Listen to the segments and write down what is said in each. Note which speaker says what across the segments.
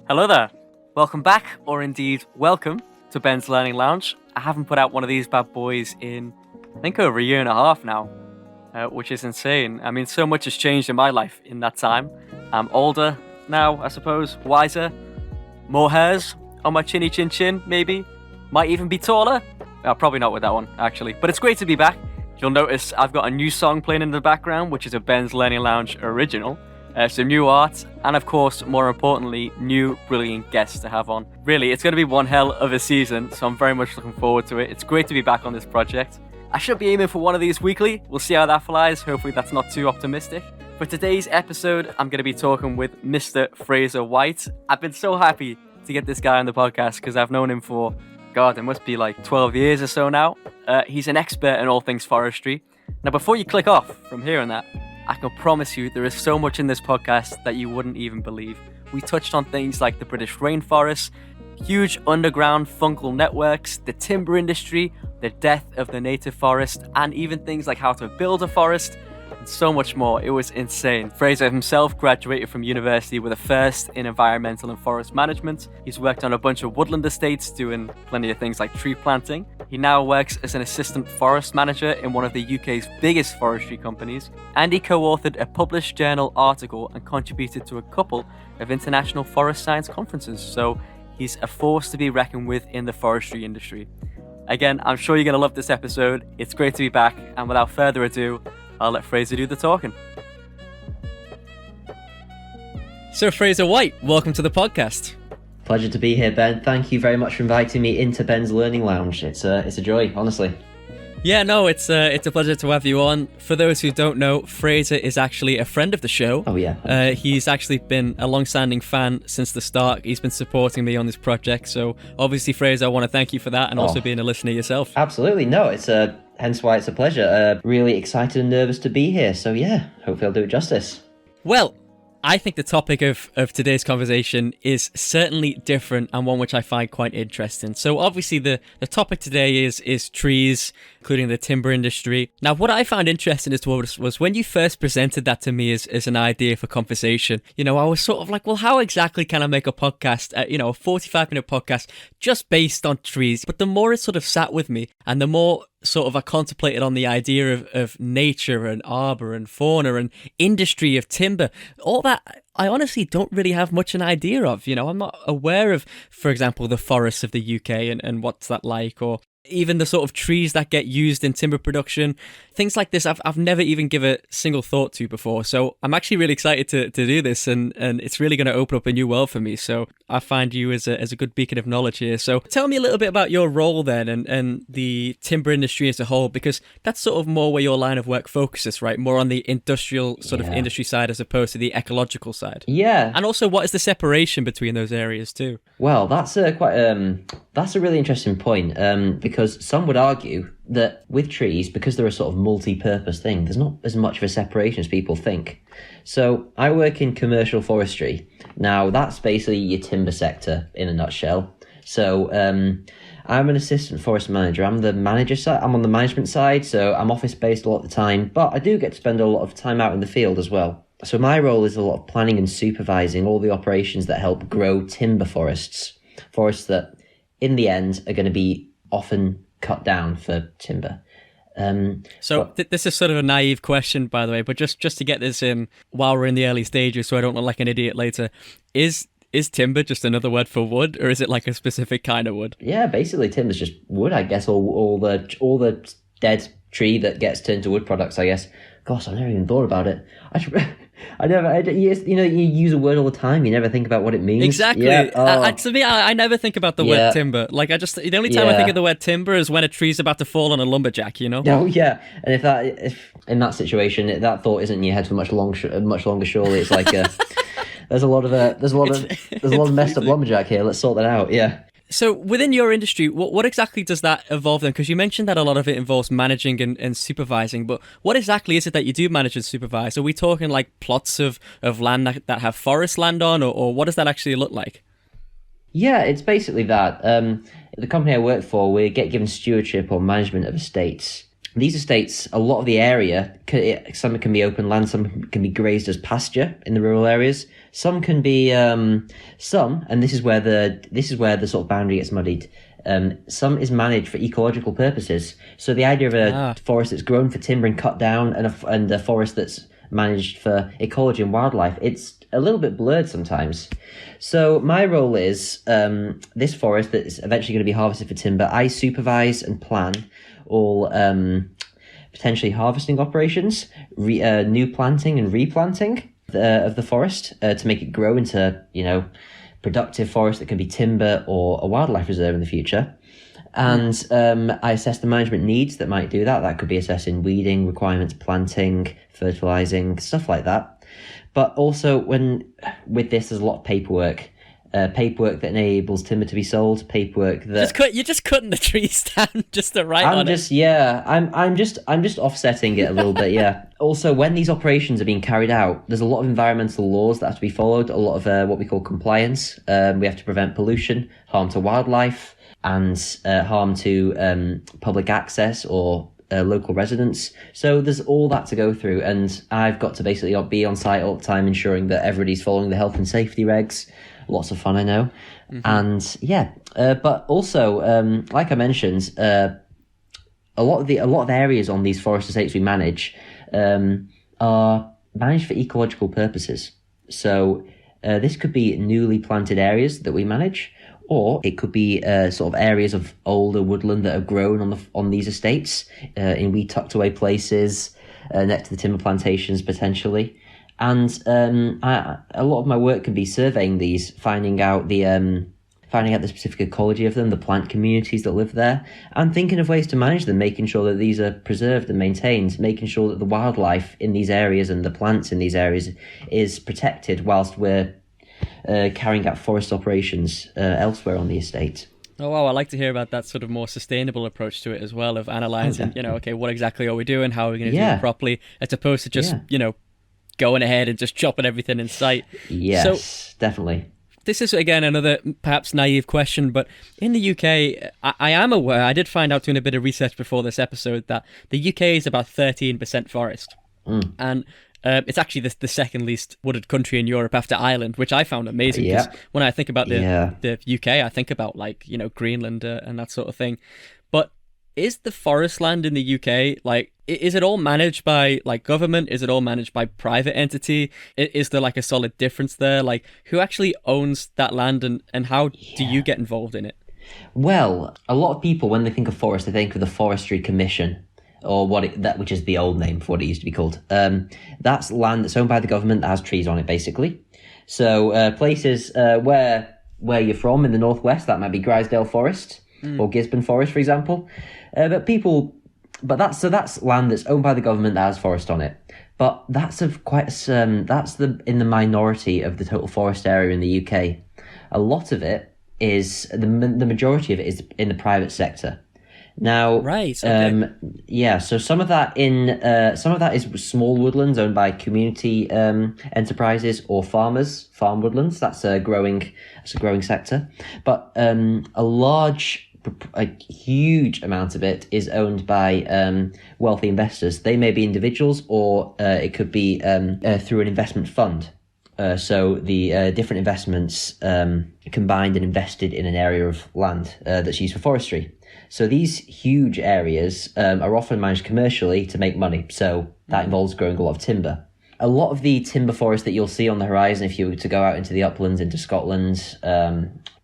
Speaker 1: Hello there. Welcome back, or indeed welcome to Ben's Learning Lounge. I haven't put out one of these bad boys in, I think, over a year and a half now, which is insane. I mean, so much has changed in my life in that time. I'm older now, I suppose, wiser, more hairs on my chinny chin chin, maybe. Might even be taller. Probably not with that one, actually. But it's great to be back. You'll notice I've got a new song playing in the background, which is a Ben's Learning Lounge original. Some new art, and of course, more importantly, new brilliant guests to have on. Really, it's going to be one hell of a season, so I'm very much looking forward to it. It's great to be back on this project. I should be aiming for one of these weekly. We'll see how that flies. Hopefully that's not too optimistic. For today's episode, I'm going to be talking with Mr. Fraser Wight. I've been so happy to get this guy on the podcast because I've known him for, God, it must be like 12 years or so now. He's an expert in all things forestry. Now, before you click off from hearing that, I can promise you there is so much in this podcast that you wouldn't even believe. We touched on things like the British rainforests, huge underground fungal networks, the timber industry, the death of the native forest, and even things like how to build a forest, and so much more. It was insane. Fraser himself graduated from university with a first in environmental and forest management. He's worked on a bunch of woodland estates, doing plenty of things like tree planting. He now works as an assistant forest manager in one of the UK's biggest forestry companies, and he co-authored a published journal article and contributed to a couple of international forest science conferences. So he's a force to be reckoned with in the forestry industry. Again, I'm sure you're going to love this episode. It's great to be back, and without further ado, I'll let Fraser do the talking. So Fraser Wight, welcome to the podcast.
Speaker 2: Pleasure to be here, Ben. Thank you very much for inviting me into Ben's Learning Lounge. It's a joy, honestly.
Speaker 1: Yeah, no, it's a pleasure to have you on. For those who don't know, Fraser is actually a friend of the show.
Speaker 2: Oh, yeah.
Speaker 1: He's actually been a long-standing fan since the start. He's been supporting me on this project. So obviously, Fraser, I want to thank you for that and also being a listener yourself.
Speaker 2: Absolutely. No, it's hence why it's a pleasure. Really excited and nervous to be here. So yeah, hopefully I'll do it justice.
Speaker 1: Well, I think the topic of today's conversation is certainly different and one which I find quite interesting. So obviously the topic today is trees, including the timber industry. Now, what I found interesting was when you first presented that to me as an idea for conversation, I was sort of like, well, how exactly can I make a podcast, a 45-minute podcast just based on trees? But the more it sort of sat with me and the more sort of I contemplated on the idea of nature and arbor and fauna and industry of timber, all that I honestly don't really have much an idea of. I'm not aware of, for example, the forests of the UK and what's that like, or even the sort of trees that get used in timber production. Things like this I've never even given a single thought to before. So I'm actually really excited to do this, and it's really going to open up a new world for me. So I find you as a good beacon of knowledge here. So tell me a little bit about your role then and the timber industry as a whole, because that's sort of more where your line of work focuses, right? More on the industrial sort of industry side as opposed to the ecological side.
Speaker 2: Yeah.
Speaker 1: And also, what is the separation between those areas too?
Speaker 2: Well, that's a really interesting point, because some would argue that with trees, because they're a sort of multi-purpose thing, there's not as much of a separation as people think. So I work in commercial forestry. Now, that's basically your timber sector in a nutshell. So I'm an assistant forest manager. I'm the manager side. I'm on the management side, so I'm office-based a lot of the time, but I do get to spend a lot of time out in the field as well. So my role is a lot of planning and supervising all the operations that help grow timber forests that in the end are going to be often cut down for timber.
Speaker 1: This is sort of a naive question, by the way, but just to get this in while we're in the early stages so I don't look like an idiot later, is timber just another word for wood, or is it like a specific kind of wood?
Speaker 2: Yeah, basically timber's just wood, I guess, all the dead tree that gets turned to wood products, I guess. Gosh, I never even thought about it. You use a word all the time. You never think about what it means.
Speaker 1: Exactly.
Speaker 2: Yeah.
Speaker 1: To me, I never think about the word timber. Like the only time I think of the word timber is when a tree's about to fall on a lumberjack.
Speaker 2: Oh yeah. And if in that situation, that thought isn't in your head for much longer, surely it's like there's a lot of messed up lumberjack here. Let's sort that out. Yeah.
Speaker 1: So within your industry, what exactly does that involve then? Because you mentioned that a lot of it involves managing and supervising, but what exactly is it that you do manage and supervise? Are we talking like plots of land that have forest land on, or what does that actually look like?
Speaker 2: Yeah, it's basically that. The company I work for, we get given stewardship or management of estates. These estates, a lot of the area, some can be open land, some can be grazed as pasture in the rural areas. Some can be and this is where the sort of boundary gets muddied. Some is managed for ecological purposes. So the idea of a forest that's grown for timber and cut down, and a forest that's managed for ecology and wildlife, it's a little bit blurred sometimes. So my role is this forest that's eventually going to be harvested for timber. I supervise and plan all potentially harvesting operations, new planting and replanting of the forest to make it grow into, productive forest that can be timber or a wildlife reserve in the future. And I assess the management needs that might do that. That could be assessing weeding requirements, planting, fertilizing, stuff like that. But also with this, there's a lot of paperwork that enables timber to be sold. Paperwork that
Speaker 1: you're just cutting the trees down just to write on it.
Speaker 2: I'm just offsetting it a little bit. Yeah. Also, when these operations are being carried out, there's a lot of environmental laws that have to be followed. A lot of what we call compliance. We have to prevent pollution, harm to wildlife, and harm to public access or local residents. So there's all that to go through, and I've got to basically be on site all the time, ensuring that everybody's following the health and safety regs. Lots of fun, I know. Mm-hmm. And but also, like I mentioned, a lot of areas on these forest estates we manage are managed for ecological purposes. So this could be newly planted areas that we manage, or it could be sort of areas of older woodland that have grown on these estates in wee tucked away places next to the timber plantations potentially. And a lot of my work can be surveying these, finding out the specific ecology of them, the plant communities that live there, and thinking of ways to manage them, making sure that these are preserved and maintained, making sure that the wildlife in these areas and the plants in these areas is protected whilst we're carrying out forest operations elsewhere on the estate.
Speaker 1: Oh, wow. I like to hear about that sort of more sustainable approach to it as well, of analysing, okay, what exactly are we doing? How are we going to do it properly? As opposed to just, going ahead and just chopping everything in sight.
Speaker 2: Yes, so, definitely.
Speaker 1: This is, again, another perhaps naive question, but in the UK, I am aware, I did find out doing a bit of research before this episode, that the UK is about 13% forest. And it's actually the second least wooded country in Europe after Ireland, which I found amazing. Because when I think about the UK, I think about Greenland and that sort of thing. But is the forest land in the UK, is it all managed by government? Is it all managed by private entity? Is there a solid difference there? Who actually owns that land, and how do you get involved in it?
Speaker 2: Well, a lot of people, when they think of forest, they think of the Forestry Commission, or which is the old name for what it used to be called. That's land that's owned by the government that has trees on it, basically. So places where you're from in the northwest, that might be Grisdale Forest or Gisborne Forest, for example. But that's land that's owned by the government that has forest on it. But that's in the minority of the total forest area in the UK. A lot of it is the majority of it is in the private sector. Now,
Speaker 1: right, okay.
Speaker 2: So some of that is small woodlands owned by community enterprises or farm woodlands. That's a growing sector. But a huge amount of it is owned by wealthy investors. They may be individuals, or it could be through an investment fund. So the different investments combined and invested in an area of land that's used for forestry. So these huge areas are often managed commercially to make money. So that involves growing a lot of timber. A lot of the timber forest that you'll see on the horizon, if you were to go out into the uplands, into Scotland,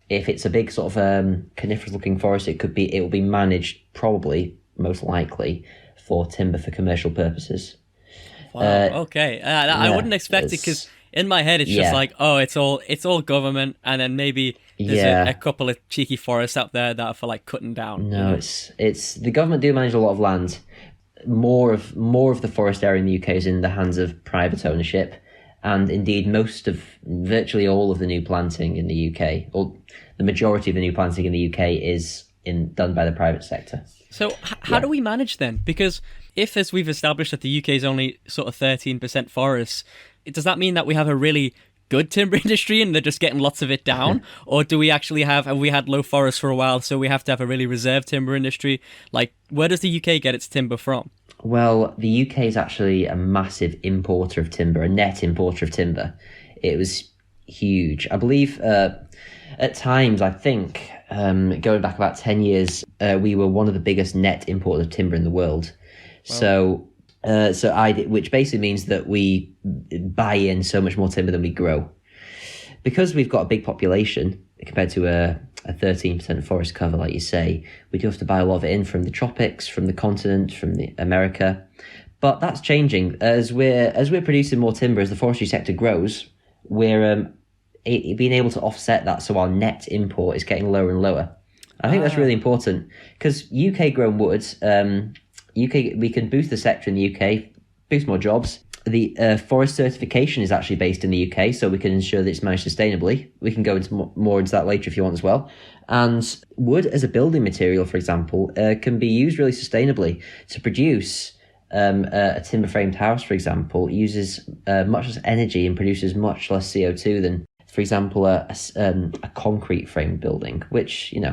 Speaker 2: if it's a big sort of coniferous-looking forest, it will be managed probably, most likely, for timber for commercial purposes.
Speaker 1: Wow. Okay. I wouldn't expect it, because in my head it's just it's all government, and then maybe there's a couple of cheeky forests out there that are for cutting down.
Speaker 2: No, it's the government do manage a lot of land. More of the forest area in the UK is in the hands of private ownership. And indeed, virtually all of the new planting in the UK, or the majority of the new planting in the UK, is done by the private sector.
Speaker 1: So how do we manage then? Because if, as we've established, that the UK is only sort of 13% forests, does that mean that we have a really good timber industry and they're just getting lots of it down? Or do we actually have we had low forests for a while, so we have to have a really reserved timber industry? Like, where does the UK get its timber from?
Speaker 2: Well, the UK is actually a massive importer of timber, a net importer of timber. It was huge. I believe at times, I think, going back about 10 years, we were one of the biggest net importers of timber in the world. Wow. Which basically means that we buy in so much more timber than we grow. Because we've got a big population compared to a 13% forest cover, like you say, we do have to buy a lot of it in from the tropics, from the continent, from the America. But that's changing. As we're producing more timber, as the forestry sector grows, we're being able to offset that, so our net import is getting lower and lower. I think that's really important, because UK grown woods, we can boost the sector in the UK, boost more jobs. The forest certification is actually based in the UK, so we can ensure that it's managed sustainably. We can go into more into that later if you want as well. And wood as a building material, for example, can be used really sustainably to produce a timber-framed house, for example. It uses much less energy and produces much less CO2 than, for example, a concrete framed building, which
Speaker 1: it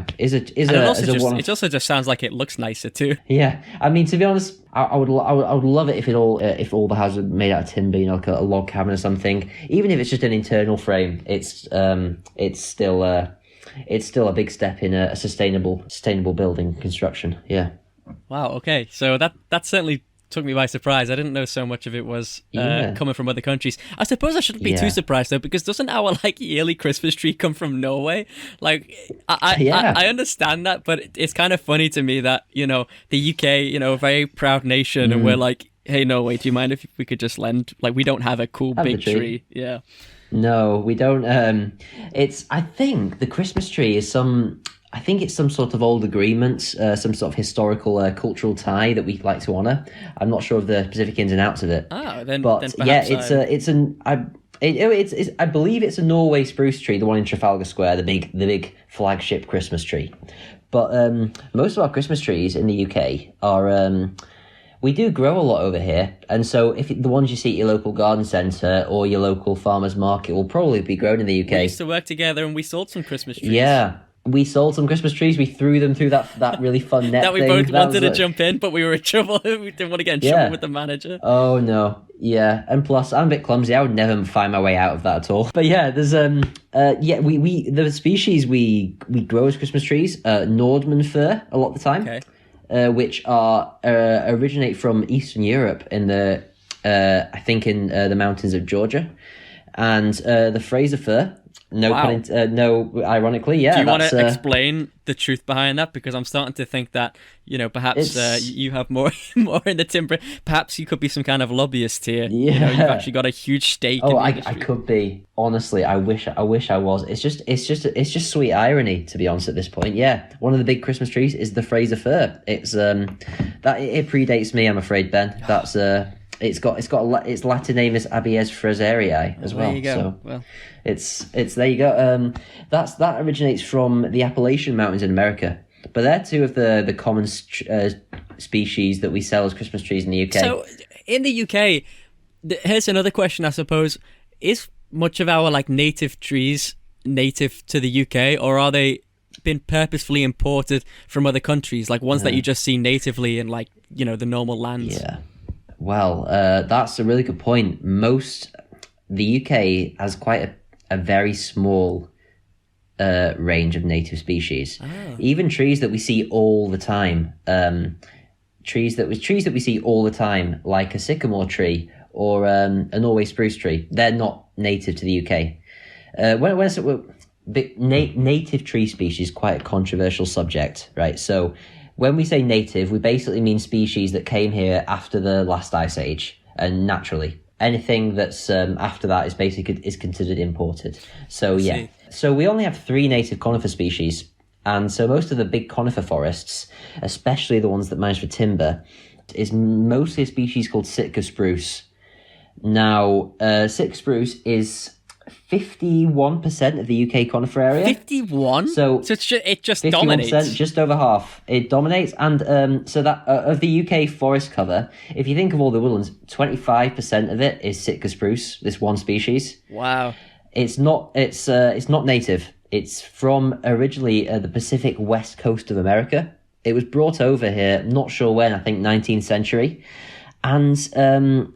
Speaker 1: also just sounds like it looks nicer too.
Speaker 2: Yeah, I mean, to be honest, I would love it if all the houses were made out of timber, like a log cabin or something. Even if it's just an internal frame, it's still a big step in a sustainable building construction. Yeah.
Speaker 1: Wow. Okay. So that certainly took me by surprise. I didn't know so much of it was coming from other countries. I suppose I shouldn't be too surprised though, because doesn't our yearly Christmas tree come from Norway? Like, I understand that, but it's kind of funny to me that the UK, a very proud nation, and we're like, hey Norway, do you mind if we could just lend? Like, we don't have a cool big tree. Yeah.
Speaker 2: No, we don't. I think the Christmas tree is it's some sort of old agreement, some sort of historical, cultural tie that we like to honour. I'm not sure of the specific ins and outs of it.
Speaker 1: Then
Speaker 2: I believe it's a Norway spruce tree, the one in Trafalgar Square, the big flagship Christmas tree. But most of our Christmas trees in the UK are we do grow a lot over here, and so if the ones you see at your local garden centre or your local farmer's market will probably be grown in the UK.
Speaker 1: We used to work together and we sold some Christmas trees.
Speaker 2: Yeah. We sold some Christmas trees. We threw them through that really fun net
Speaker 1: that we
Speaker 2: thing.
Speaker 1: both wanted to jump in, but we were in trouble. We didn't want to get in trouble with the manager.
Speaker 2: Oh no, yeah, and plus I'm a bit clumsy. I would never find my way out of that at all. But yeah, there's the species we grow as Christmas trees, Nordman fir a lot of the time, which originate from Eastern Europe in the I think in the mountains of Georgia, and the Fraser fir. Ironically, yeah.
Speaker 1: Do you want to explain the truth behind that? Because I'm starting to think that, perhaps you have more in the timber. Perhaps you could be some kind of lobbyist here.
Speaker 2: Yeah.
Speaker 1: You've actually got a huge stake in the industry.
Speaker 2: I could be. Honestly, I wish I was. It's just sweet irony, to be honest, at this point. Yeah. One of the big Christmas trees is the Fraser fir. It's it predates me, I'm afraid, Ben. That's its Latin name is Abies fraseriae as well. There you go. So well, it's there you go. That originates from the Appalachian Mountains in America, but they're two of the common species that we sell as Christmas trees in the UK.
Speaker 1: So in the UK, here's another question, I suppose: is much of our native trees native to the UK, or are they been purposefully imported from other countries, like ones that you just see natively in the normal lands?
Speaker 2: Yeah. Well, that's a really good point. The UK has quite a very small range of native species. Oh. Even trees that we see all the time, trees that we see all the time, like a sycamore tree or a Norway spruce tree, they're not native to the UK. Native tree species is quite a controversial subject, right? So when we say native, we basically mean species that came here after the last ice age, and naturally. Anything that's after that is considered imported. So yeah. So we only have 3 native conifer species, and so most of the big conifer forests, especially the ones that manage for timber, is mostly a species called Sitka Spruce. Now, Sitka Spruce is 51% of the UK conifer area.
Speaker 1: 51? So it just dominates.
Speaker 2: Just over half. It dominates, and so that of the UK forest cover, if you think of all the woodlands, 25% of it is Sitka spruce, this one species.
Speaker 1: Wow.
Speaker 2: It's not. It's not native. It's from originally the Pacific West Coast of America. It was brought over here, not sure when, I think 19th century. And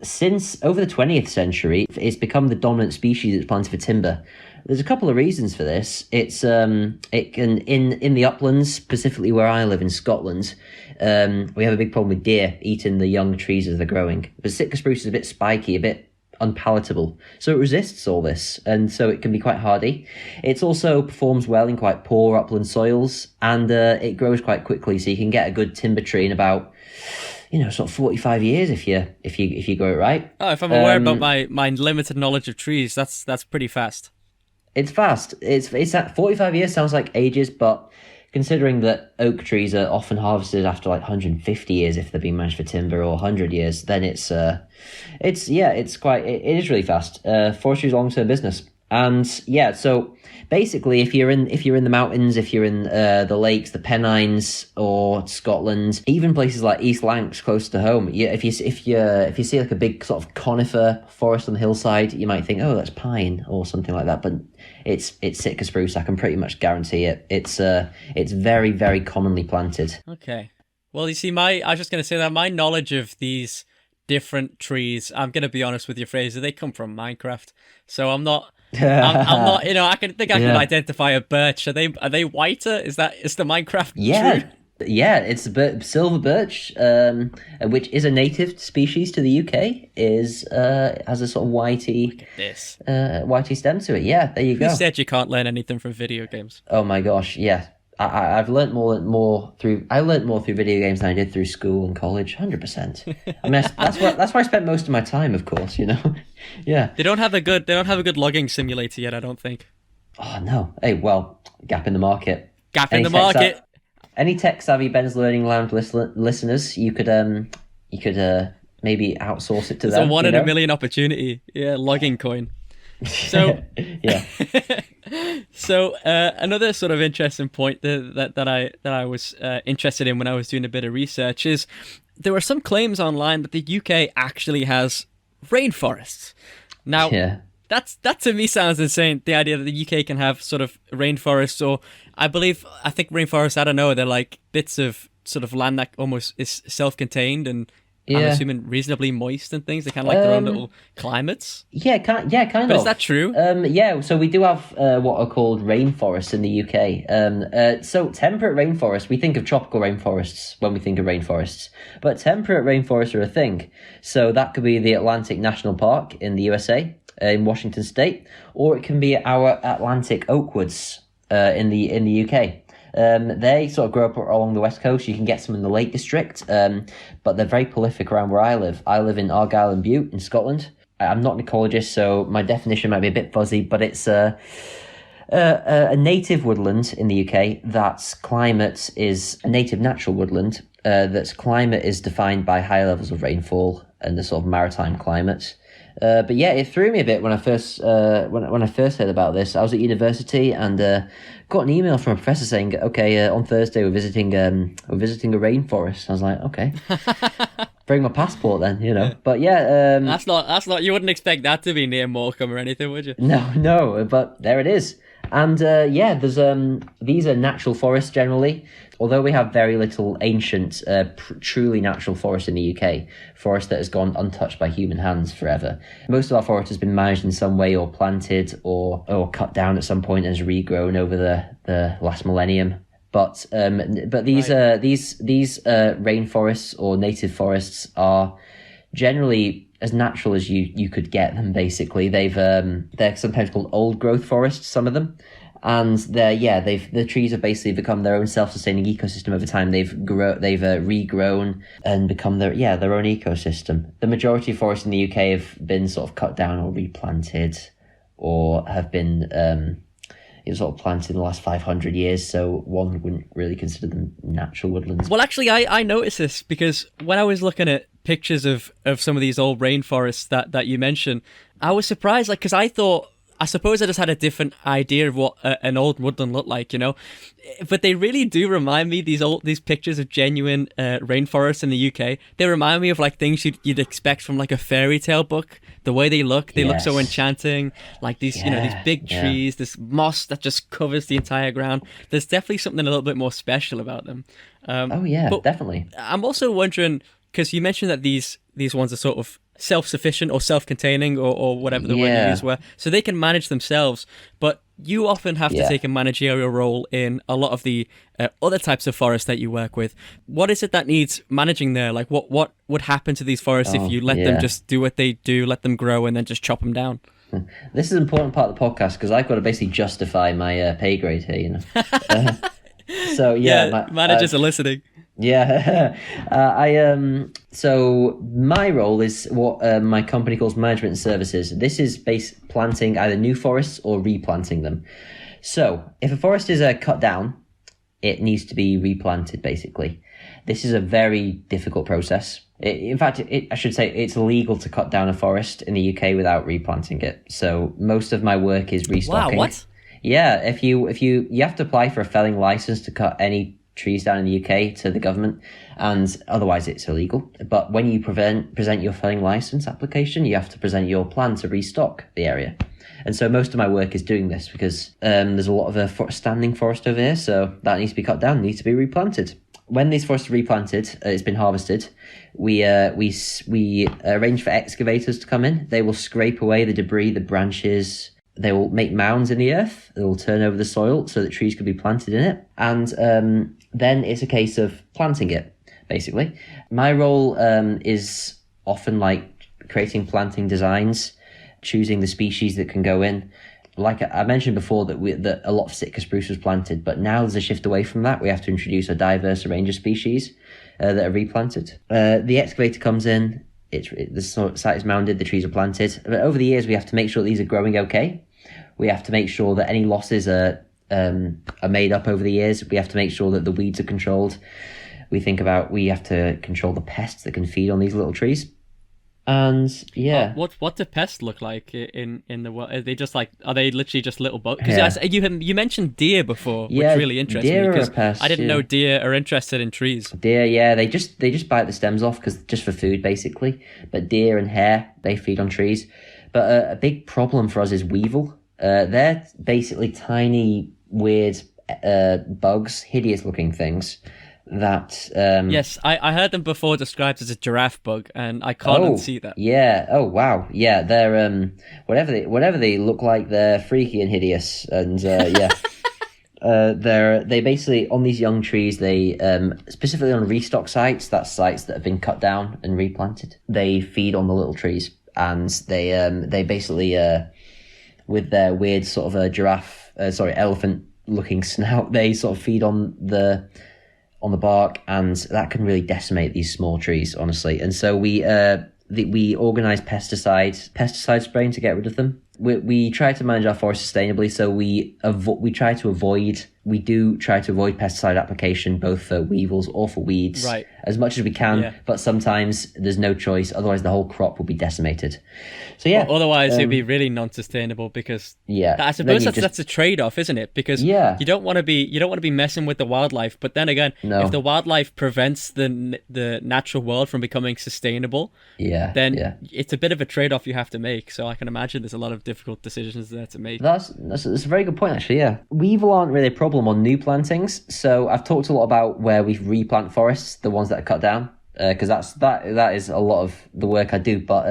Speaker 2: since over the 20th century, it's become the dominant species that's planted for timber. There's a couple of reasons for this. It's it can in the uplands, specifically where I live in Scotland, we have a big problem with deer eating the young trees as they're growing. But Sitka spruce is a bit spiky, a bit unpalatable, so it resists all this, and so it can be quite hardy. It also performs well in quite poor upland soils, and it grows quite quickly, so you can get a good timber tree in about, sort of 45 years if you grow it right.
Speaker 1: Oh, if I'm aware about my limited knowledge of trees, that's pretty fast.
Speaker 2: It's fast. It's at 45 years sounds like ages, but considering that oak trees are often harvested after like 150 years if they're being managed for timber, or 100 years, then it is really fast. Forestry is long-term business. And so basically, if you're in the mountains, if you're in the lakes, the Pennines, or Scotland, even places like East Lancs close to home, if you see like a big sort of conifer forest on the hillside, you might think, oh, that's pine or something like that, but it's Sitka spruce. I can pretty much guarantee it. It's very, very commonly planted.
Speaker 1: Okay. Well, you see, I was just going to say that my knowledge of these different trees, I'm going to be honest with you, Fraser, they come from Minecraft, so I'm not. I'm not. I can identify a birch. Are they whiter? Is the Minecraft true?
Speaker 2: Yeah, it's silver birch, which is a native species to the UK. Has a sort of whitey stem to it. Yeah, there you go.
Speaker 1: Who said you can't learn anything from video games?
Speaker 2: Oh my gosh, yeah. I've learnt more through video games than I did through school and college. 100%. I mean, that's where I spent most of my time, of course. Yeah.
Speaker 1: They don't have a good logging simulator yet, I don't think.
Speaker 2: Oh no. Hey, well, gap in the market. Any tech savvy Ben's Learning Lounge listeners, you could maybe outsource it to them.
Speaker 1: It's a 1 in a million opportunity. Yeah, logging coin. So
Speaker 2: yeah.
Speaker 1: So another sort of interesting point that I was interested in when I was doing a bit of research is there were some claims online that the UK actually has rainforests. Now, that to me sounds insane. The idea that the UK can have sort of rainforests, or I think rainforests, I don't know, they're like bits of sort of land that almost is self-contained and I'm assuming reasonably moist and things. They kind of like their own little climates. Yeah, kind of. But is that true?
Speaker 2: So we do have what are called rainforests in the UK. So temperate rainforests, we think of tropical rainforests when we think of rainforests, but temperate rainforests are a thing. So that could be the Atlantic National Park in the USA, in Washington State, or it can be our Atlantic oak woods in the UK. They sort of grow up along the west coast. You can get some in the Lake District, but they're very prolific around where I live. I live in Argyll and Bute in Scotland. I'm not an ecologist, so my definition might be a bit fuzzy, but it's a native woodland in the UK that's climate is a native natural woodland that's climate is defined by high levels of rainfall and the sort of maritime climate. But yeah, it threw me a bit when I first heard about this. I was at university and got an email from a professor saying, "Okay, on Thursday we're visiting a rainforest." I was like, "Okay, bring my passport then," But yeah,
Speaker 1: that's not. You wouldn't expect that to be near Morecambe or anything, would you?
Speaker 2: No, but there it is. And there's these are natural forests generally. Although we have very little ancient, truly natural forest in the UK, forest that has gone untouched by human hands forever. Most of our forest has been managed in some way, or planted, or cut down at some point and has regrown over the last millennium. But these rainforests or native forests are generally as natural as you could get them. Basically, they're sometimes called old growth forests. Some of them. And the trees have basically become their own self-sustaining ecosystem over time. They've regrown and become their own ecosystem. The majority of forests in the UK have been sort of cut down or replanted, or have been sort of planted in the last 500 years. So one wouldn't really consider them natural woodlands.
Speaker 1: Well, actually, I noticed this because when I was looking at pictures of some of these old rainforests that you mentioned, I was surprised, because I thought I suppose I just had a different idea of what an old woodland looked like, but they really do remind me, these pictures of genuine rainforests in the UK. They remind me of like things you'd expect from like a fairy tale book. The way they look so enchanting, like these these big trees, this moss that just covers the entire ground. There's definitely something a little bit more special about them.
Speaker 2: Definitely.
Speaker 1: I'm also wondering, because you mentioned that these ones are sort of self-sufficient or self-containing or whatever the word you use were, so they can manage themselves, but you often have to take a managerial role in a lot of the other types of forests that you work with. What is it that needs managing there? Like what would happen to these forests if you let them just do what they do, let them grow, and then just chop them down?
Speaker 2: This is an important part of the podcast because I've got to basically justify my pay grade here, So
Speaker 1: managers are listening.
Speaker 2: Yeah, so my role is what my company calls management services. This is planting either new forests or replanting them. So if a forest is cut down, it needs to be replanted, basically. This is a very difficult process. In fact, I should say it's illegal to cut down a forest in the UK without replanting it. So most of my work is restocking.
Speaker 1: Wow, what?
Speaker 2: Yeah, if you have to apply for a felling license to cut any trees down in the UK to the government, and otherwise it's illegal. But when you present your felling license application, you have to present your plan to restock the area. And so most of my work is doing this because there's a lot of standing forest over here, so that needs to be cut down, needs to be replanted. When these forests are replanted, it's been harvested, we arrange for excavators to come in. They will scrape away the debris, the branches. They will make mounds in the earth. They will turn over the soil so that trees can be planted in it. And then it's a case of planting it, basically. My role is often like creating planting designs, choosing the species that can go in. Like I mentioned before that a lot of Sitka spruce was planted, but now there's a shift away from that. We have to introduce a diverse range of species that are replanted. The excavator comes in. The site is mounded, the trees are planted. But over the years, we have to make sure that these are growing okay. We have to make sure that any losses are made up over the years. We have to make sure that the weeds are controlled. We have to control the pests that can feed on these little trees. And
Speaker 1: what do pests look like in the world? Are they literally just little bugs? Because you mentioned deer before, which really interests me because I didn't know deer are interested in trees.
Speaker 2: Deer, they just bite the stems off just for food basically. But deer and hare, they feed on trees. But a big problem for us is weevil. They're basically tiny, weird bugs, hideous looking things. That
Speaker 1: yes, I heard them before described as a giraffe bug, and I can't see that.
Speaker 2: Yeah. Oh wow. Yeah. They're whatever they look like, they're freaky and hideous, and they basically on these young trees. They specifically on restock sites, that's sites that have been cut down and replanted. They feed on the little trees, and they basically with their weird sort of elephant looking snout, they sort of feed on the bark, and that can really decimate these small trees, honestly. And so we organise pesticide spraying to get rid of them. We try to manage our forest sustainably, so we try to avoid pesticide application, both for weevils or for weeds,
Speaker 1: right,
Speaker 2: as much as we can. But sometimes there's no choice; otherwise, the whole crop will be decimated. So
Speaker 1: otherwise it'd be really non-sustainable because I suppose that's a trade-off, isn't it? Because you don't want to be messing with the wildlife, but then again, if the wildlife prevents the natural world from becoming sustainable, then it's a bit of a trade-off you have to make. So I can imagine there's a lot of difficult decisions there to make. That's
Speaker 2: a very good point, actually. Yeah, weevil aren't really a problem on new plantings. So I've talked a lot about where we replant forests, the ones that are cut down, because that is a lot of the work I do. But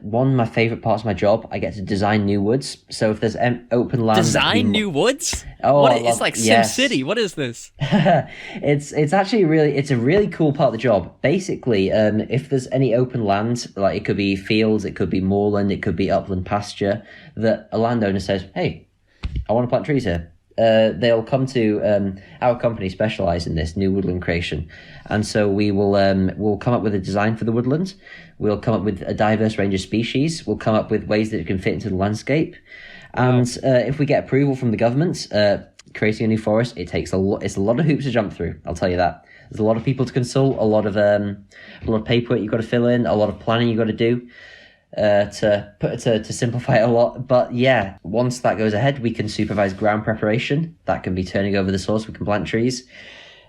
Speaker 2: one of my favourite parts of my job, I get to design new woods. So if there's open land,
Speaker 1: new woods. It's like SimCity. What is this?
Speaker 2: It's actually a really cool part of the job. Basically, if there's any open land, like it could be fields, it could be moorland, it could be upland pasture, that a landowner says, "Hey, I want to plant trees here." They'll come to our company specialise in this new woodland creation, and so we'll come up with a design for the woodland. We'll come up with a diverse range of species. We'll come up with ways that it can fit into the landscape, and if we get approval from the government, creating a new forest, it's a lot of hoops to jump through. I'll tell you that. There's a lot of people to consult, a lot of paperwork you've got to fill in, a lot of planning you've got to do. to simplify it a lot. But yeah, once that goes ahead, we can supervise ground preparation. That can be turning over the soil so we can plant trees.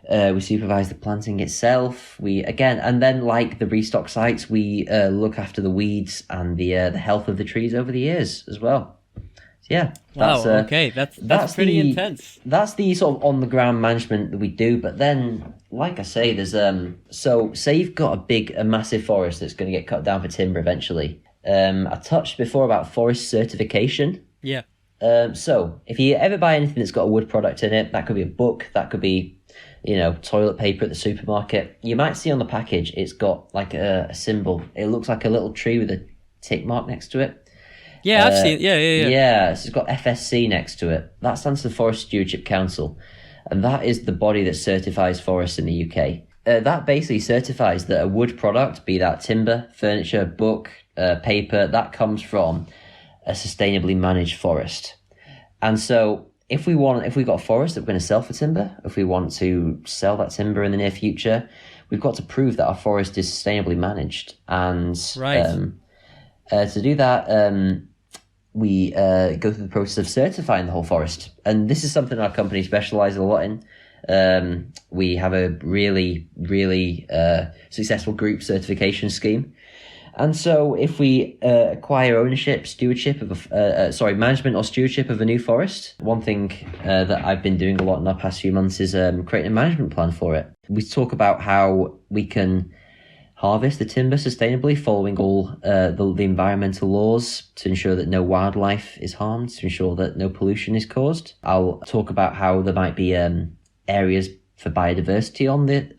Speaker 2: We supervise the planting itself. And then like the restock sites, we look after the weeds and the health of the trees over the years as well. So yeah.
Speaker 1: That's pretty intense.
Speaker 2: That's the sort of on the ground management that we do. But then, like I say, there's so say you've got a massive forest that's going to get cut down for timber eventually. I touched before about forest certification.
Speaker 1: Yeah.
Speaker 2: So if you ever buy anything that's got a wood product in it, that could be a book, that could be, toilet paper at the supermarket. You might see on the package, it's got like a symbol. It looks like a little tree with a tick mark next to it.
Speaker 1: Yeah, I've seen it. Yeah.
Speaker 2: Yeah, so it's got FSC next to it. That stands for the Forest Stewardship Council. And that is the body that certifies forests in the UK. That basically certifies that a wood product, be that timber, furniture, book, paper, that comes from a sustainably managed forest. And so if we've got a forest that we're going to sell for timber, if we want to sell that timber in the near future, we've got to prove that our forest is sustainably managed. And to do that, we go through the process of certifying the whole forest. And this is something our company specialises a lot in. We have a really, really successful group certification scheme. And so if we acquire management or stewardship of a new forest, one thing that I've been doing a lot in the past few months is creating a management plan for it. We talk about how we can harvest the timber sustainably, following all the environmental laws to ensure that no wildlife is harmed, to ensure that no pollution is caused. I'll talk about how there might be areas for biodiversity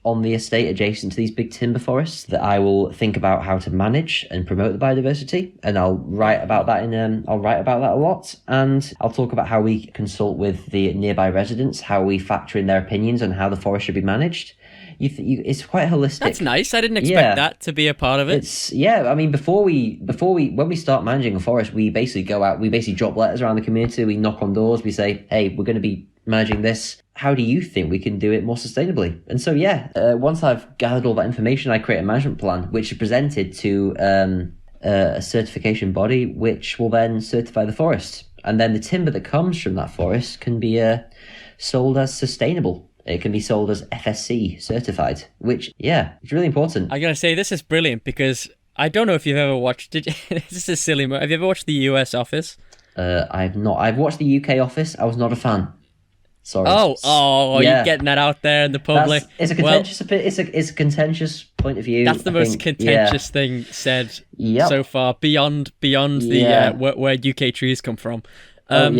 Speaker 2: on the estate adjacent to these big timber forests that I will think about how to manage and promote the biodiversity, and I'll write about that a lot. And I'll talk about how we consult with the nearby residents, how we factor in their opinions on how the forest should be managed. It's quite holistic.
Speaker 1: That's nice. I didn't expect that to be a part of it.
Speaker 2: I mean, when we start managing a forest, we basically go out, we basically drop letters around the community, we knock on doors, we say, hey, we're going to be managing this. How do you think we can do it more sustainably? And so, once I've gathered all that information, I create a management plan, which is presented to a certification body, which will then certify the forest. And then the timber that comes from that forest can be sold as sustainable. It can be sold as FSC certified, which, it's really important.
Speaker 1: I gotta say, this is brilliant because I don't know if you've ever watched... This is silly. Have you ever watched the US Office?
Speaker 2: I've not. I've watched the UK Office. I was not a fan. Sorry.
Speaker 1: You're getting that out there in the public.
Speaker 2: It's a contentious it's a contentious point of view.
Speaker 1: That's the most contentious thing said so far, beyond the where UK trees come from. There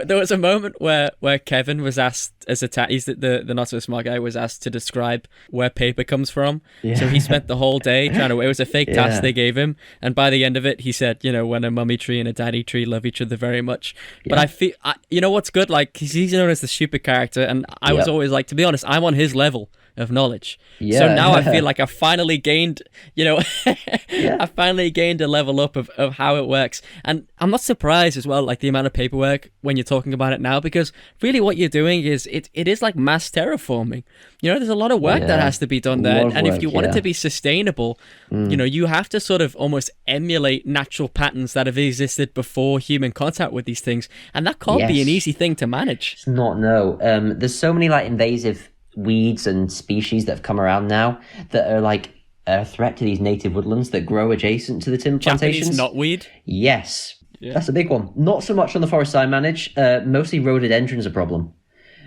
Speaker 1: was a moment where Kevin was asked, he's the not so smart guy, was asked to describe where paper comes from. Yeah. So he spent the whole day it was a fake task they gave him, and by the end of it he said, when a mummy tree and a daddy tree love each other very much. But I feel, what's good, like he's known as the stupid character, and I was always like, to be honest, I'm on his level of knowledge. So now I feel like I finally gained, I finally gained a level up of how it works. And I'm not surprised as well, like the amount of paperwork when you're talking about it now, because really what you're doing is it is like mass terraforming. There's a lot of work that has to be done there. And if you want it to be sustainable, you have to sort of almost emulate natural patterns that have existed before human contact with these things. And that can't be an easy thing to manage.
Speaker 2: It's not, no. There's so many like invasive weeds and species that have come around now that are like a threat to these native woodlands that grow adjacent to the timber plantations.
Speaker 1: Japanese knotweed?
Speaker 2: Yes. Yeah. That's a big one. Not so much on the forest I manage. Mostly rhododendron's a problem.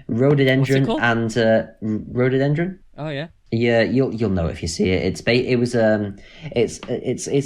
Speaker 2: Rhododendron and rhododendron.
Speaker 1: Oh yeah.
Speaker 2: Yeah, you'll know if you see it. It's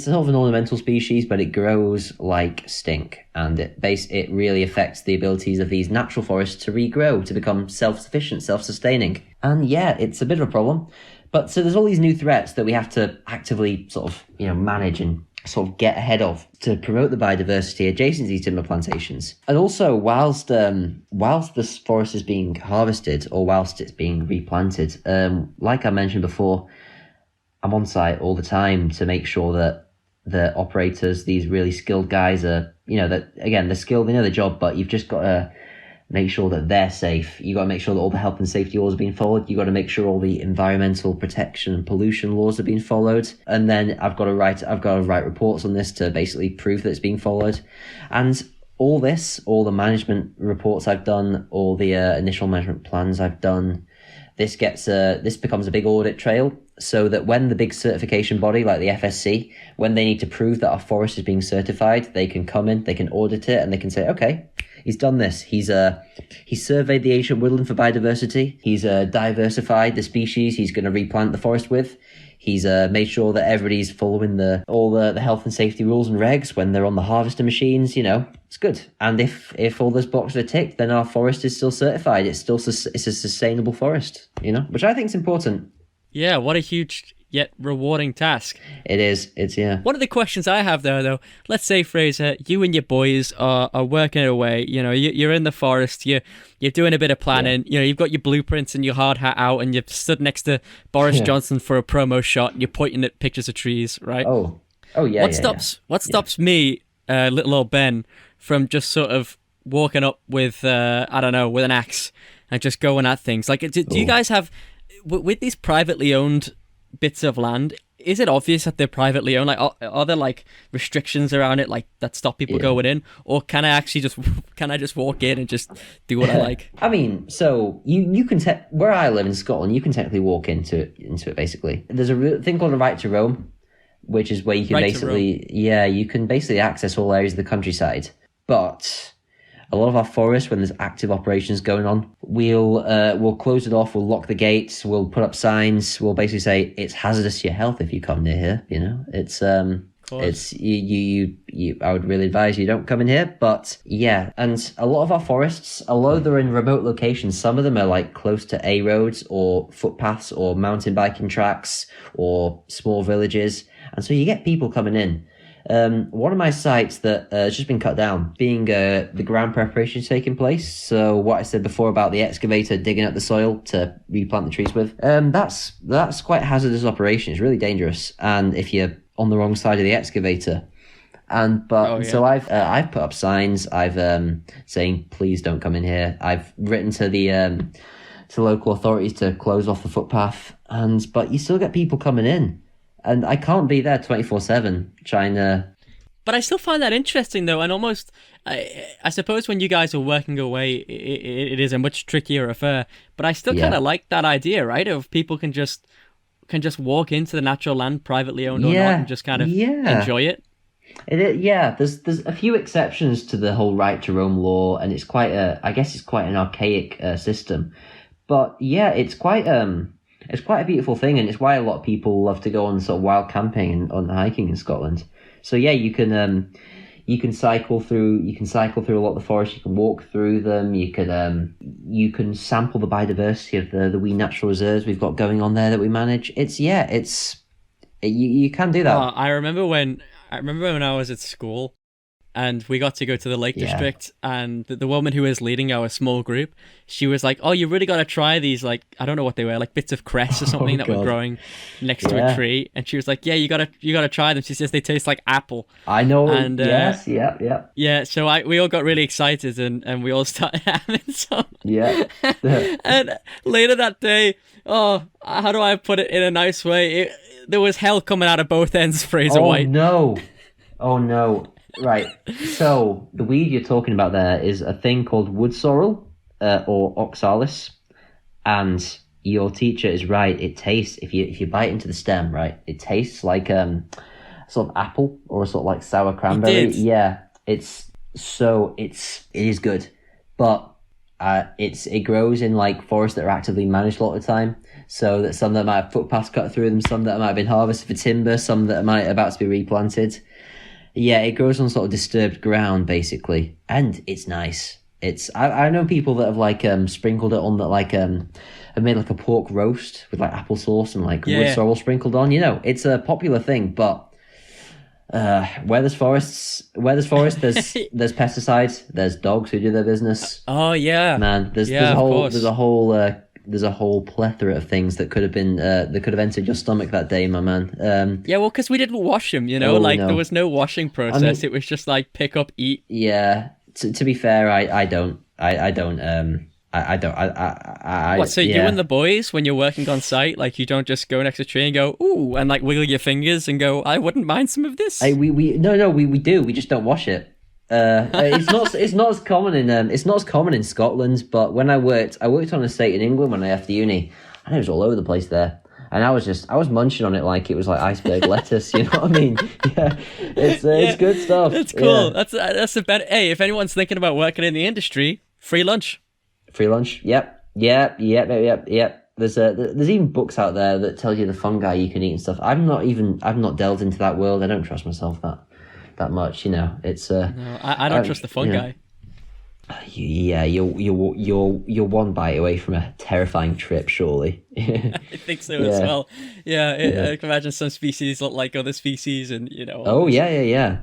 Speaker 2: sort of an ornamental species, but it grows like stink, and it really affects the abilities of these natural forests to regrow, to become self-sufficient, self-sustaining. And it's a bit of a problem. But so there's all these new threats that we have to actively sort of manage and sort of get ahead of to promote the biodiversity adjacent to these timber plantations. And also, whilst this forest is being harvested or whilst it's being replanted, like I mentioned before, I'm on site all the time to make sure that the operators, these really skilled guys, are, that again, they're skilled, they know their job, but you've just got to make sure that they're safe. You got to make sure that all the health and safety laws are being followed. You got to make sure all the environmental protection and pollution laws are being followed. And then I've got to write reports on this to basically prove that it's being followed. And all the management reports I've done, all the initial management plans I've done, this becomes a big audit trail, so that when the big certification body like the FSC, when they need to prove that our forest is being certified, they can come in, they can audit it, and they can say, okay, he's done this. He's surveyed the ancient woodland for biodiversity. He's diversified the species he's going to replant the forest with. He's made sure that everybody's following all the health and safety rules and regs when they're on the harvester machines. It's good. And if all those boxes are ticked, then our forest is still certified. It's a sustainable forest. Which I think is important.
Speaker 1: Yeah, what a huge yet rewarding task.
Speaker 2: It is. Yeah.
Speaker 1: One of the questions I have there, though, let's say, Fraser, you and your boys are working away. You're in the forest. You're doing a bit of planning.
Speaker 2: Yeah.
Speaker 1: You've got your blueprints and your hard hat out, and you've stood next to Boris Johnson for a promo shot. And you're pointing at pictures of trees, right?
Speaker 2: Oh yeah.
Speaker 1: What stops me, little old Ben, from just sort of walking up with with an axe and just going at things? Like, do you guys have, with these privately owned bits of land, is it obvious that they're privately owned? Like, are there like restrictions around it, like that stop people going in, or can I just walk in and just do what I like?
Speaker 2: I mean, so you can where I live in Scotland, you can technically walk into it basically. There's a thing called a right to roam, which is where you can you can basically access all areas of the countryside. But a lot of our forests, when there's active operations going on, we'll close it off, we'll lock the gates, we'll put up signs, we'll basically say it's hazardous to your health if you come near here. It's you I would really advise you don't come in here. But yeah, and a lot of our forests, although they're in remote locations, some of them are like close to A roads or footpaths or mountain biking tracks or small villages, and so you get people coming in. One of my sites that has just been cut down, being the ground preparation is taking place. So what I said before about the excavator digging up the soil to replant the trees with, that's quite a hazardous operation. It's really dangerous, and if you're on the wrong side of the excavator, so I've put up signs. I've saying please don't come in here. I've written to the to local authorities to close off the footpath, but you still get people coming in. And I can't be there 24/7 trying to...
Speaker 1: But I still find that interesting, though, and almost, I suppose when you guys are working away, it is a much trickier affair. But I still kind of like that idea, right? Of people can just walk into the natural land, privately owned or not, and just kind of enjoy it.
Speaker 2: There's a few exceptions to the whole right to roam law, and it's quite an archaic system. But yeah, it's quite a beautiful thing, and it's why a lot of people love to go on sort of wild camping and on hiking in Scotland. So yeah, you can cycle through a lot of the forest. You can walk through them. You can sample the biodiversity of the wee natural reserves we've got going on there that we manage. You can do that.
Speaker 1: I remember when I was at school, and we got to go to the Lake District, and the woman who was leading our small group, she was like, oh, you really got to try these, like, I don't know what they were, like bits of cress or something that were growing next to a tree. And she was like, yeah, you gotta try them. She says they taste like apple.
Speaker 2: I know.
Speaker 1: And,
Speaker 2: yes, yeah.
Speaker 1: Yeah, so we all got really excited, and we all started having some.
Speaker 2: Yeah.
Speaker 1: And later that day, how do I put it in a nice way? There was hell coming out of both ends, Fraser Wight.
Speaker 2: Oh, no. Right, so the weed you're talking about there is a thing called wood sorrel, or oxalis, and your teacher is right. It tastes, if you bite into the stem, right, it tastes like sort of apple or a sort of like sour cranberry. Yeah, it is good, but it grows in like forests that are actively managed a lot of the time. So that some that might have footpaths cut through them, some that might have been harvested for timber, some that might about to be replanted. Yeah, it grows on sort of disturbed ground, basically, and it's nice. I know people that have like sprinkled it on that, like have made like a pork roast with like applesauce and like wood sorrel sprinkled on. It's a popular thing, but where there's forests, there's pesticides, there's dogs who do their business.
Speaker 1: Oh yeah,
Speaker 2: man. There's a whole plethora of things that could have entered your stomach that day, my man.
Speaker 1: Well, because we didn't wash them, there was no washing process. It was just like pick up, eat.
Speaker 2: Yeah. To be fair, I don't. I don't. I don't.
Speaker 1: What? So you
Speaker 2: yeah.
Speaker 1: and the boys, when you're working on site, like you don't just go next to a tree and go ooh, and like wiggle your fingers and go, I wouldn't mind some of this.
Speaker 2: We do. We just don't wash it. It's not as common in Scotland. But when I worked on an estate in England when I left uni, and it was all over the place there. And I was munching on it like it was like iceberg lettuce. You know what I mean? Yeah, it's good stuff.
Speaker 1: That's cool.
Speaker 2: Yeah.
Speaker 1: That's a better. Hey, if anyone's thinking about working in the industry, free lunch.
Speaker 2: Free lunch. Yep. There's even books out there that tell you the fungi you can eat and stuff. I've not delved into that world. I don't trust myself that much. You know, it's
Speaker 1: No, I don't trust the fungi.
Speaker 2: Yeah, you're one bite away from a terrifying trip, surely.
Speaker 1: I think so as well. Yeah, I can imagine some species look like other species, and you know.
Speaker 2: Oh yeah,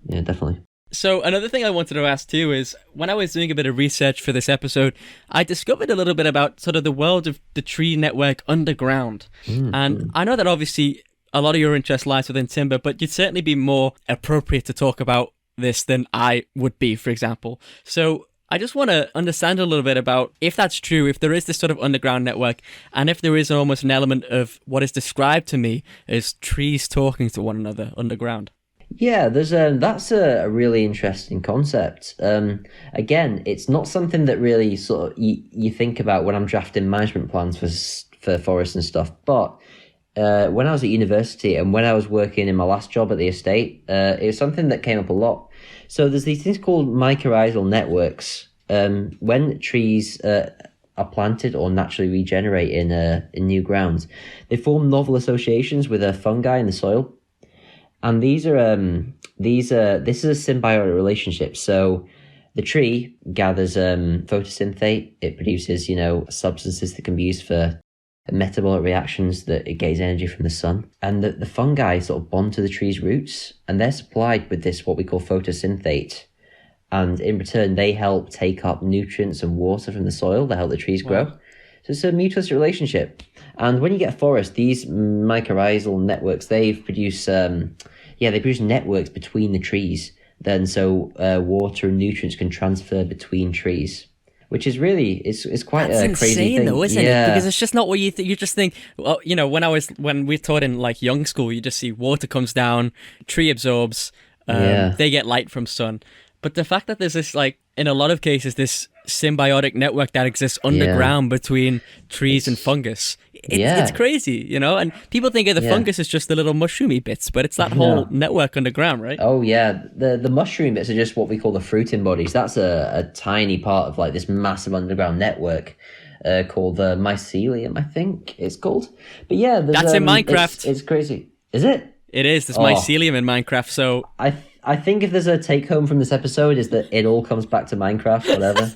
Speaker 2: definitely.
Speaker 1: So another thing I wanted to ask too is when I was doing a bit of research for this episode, I discovered a little bit about sort of the world of the tree network underground. And I know that obviously a lot of your interest lies within timber, but you'd certainly be more appropriate to talk about this than I would be, for example. So I just want to understand a little bit about if that's true, if there is this sort of underground network, and if there is almost an element of what is described to me as trees talking to one another underground.
Speaker 2: Yeah, that's a really interesting concept. Again, it's not something that really sort of you think about when I'm drafting management plans for forests and stuff. But when I was at university and when I was working in my last job at the estate, it was something that came up a lot. So there's these things called mycorrhizal networks. When trees are planted or naturally regenerate in new grounds, they form novel associations with fungi in the soil. And this is a symbiotic relationship. So the tree gathers photosynthate. It produces, substances that can be used for metabolic reactions that it gains energy from the sun. And the fungi sort of bond to the tree's roots, and they're supplied with this, what we call photosynthate. And in return, they help take up nutrients and water from the soil that help the trees grow. Wow. So it's a mutualistic relationship. And when you get a forest, these mycorrhizal networks, they produce networks between the trees. Then water and nutrients can transfer between trees, which is really it's quite a crazy thing.
Speaker 1: Insane though, isn't it? Because it's just not what you think. You just think, well, when we taught in like young school, you just see water comes down, tree absorbs, they get light from sun. But the fact that there's this, like, in a lot of cases, this symbiotic network that exists underground between trees and fungus, it's crazy, And people think of the fungus as just the little mushroomy bits, but it's that whole network underground, right?
Speaker 2: Oh, yeah. The mushroom bits are just what we call the fruiting bodies. That's a tiny part of, like, this massive underground network called the mycelium, I think it's called. But yeah,
Speaker 1: that's in Minecraft.
Speaker 2: It's crazy. Is it?
Speaker 1: It is. There's mycelium in Minecraft, so...
Speaker 2: I think if there's a take-home from this episode is that it all comes back to Minecraft, whatever,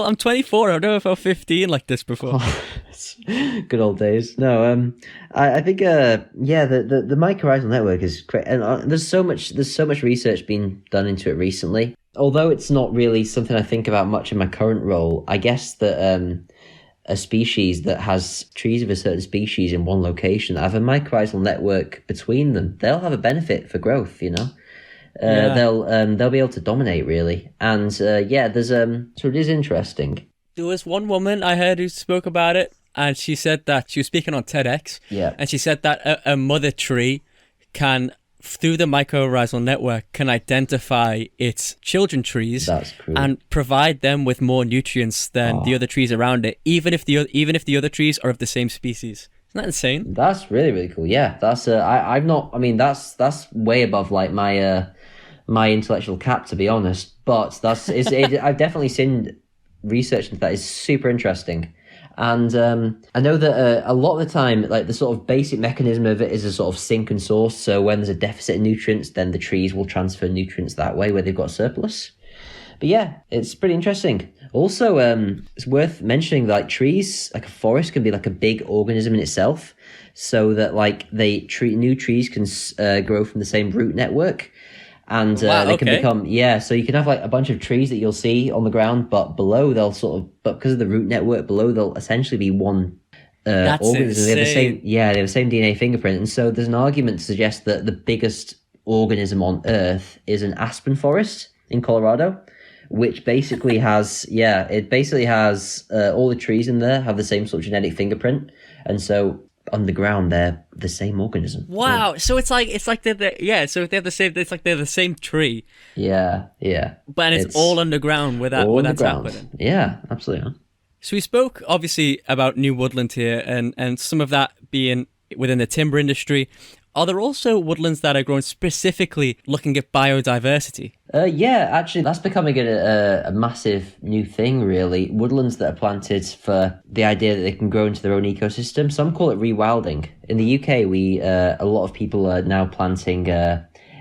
Speaker 1: I'm 24, I've never felt 15 like this before.
Speaker 2: Good old days. No, I think, the mycorrhizal network is great. And there's so much research being done into it recently. Although it's not really something I think about much in my current role, I guess that a species that has trees of a certain species in one location that have a mycorrhizal network between them, they'll have a benefit for growth, they'll be able to dominate really. And so it is interesting.
Speaker 1: There was one woman I heard who spoke about it, and she said that she was speaking on TEDx, and she said that a mother tree can, through the mycorrhizal network, can identify its children trees and provide them with more nutrients than the other trees around it, even if the other trees are of the same species. Isn't that insane?
Speaker 2: That's really, really cool. Yeah, that's that's way above like my my intellectual cap, to be honest. But I've definitely seen research into that. Is super interesting. And I know that a lot of the time, like the sort of basic mechanism of it is a sort of sink and source. So when there's a deficit in nutrients, then the trees will transfer nutrients that way where they've got a surplus. But yeah, it's pretty interesting. Also, it's worth mentioning that like trees, like a forest, can be like a big organism in itself. So that like new trees can grow from the same root network. And they can become, so you can have like a bunch of trees that you'll see on the ground, but below but because of the root network below, they'll essentially be one organism.
Speaker 1: Insane.
Speaker 2: They have the same DNA fingerprint. And so there's an argument to suggest that the biggest organism on Earth is an aspen forest in Colorado, which basically has all the trees in there have the same sort of genetic fingerprint, and so underground they're the same organism.
Speaker 1: Wow. So it's like so if they're the same, it's like they're the same tree.
Speaker 2: Yeah.
Speaker 1: But it's all underground where that's happening.
Speaker 2: Yeah, absolutely.
Speaker 1: So we spoke obviously about new woodland here, and some of that being within the timber industry. Are there also woodlands that are grown specifically looking at biodiversity?
Speaker 2: Yeah, actually, that's becoming a massive new thing, really. Woodlands that are planted for the idea that they can grow into their own ecosystem. Some call it rewilding. In the UK, a lot of people are now planting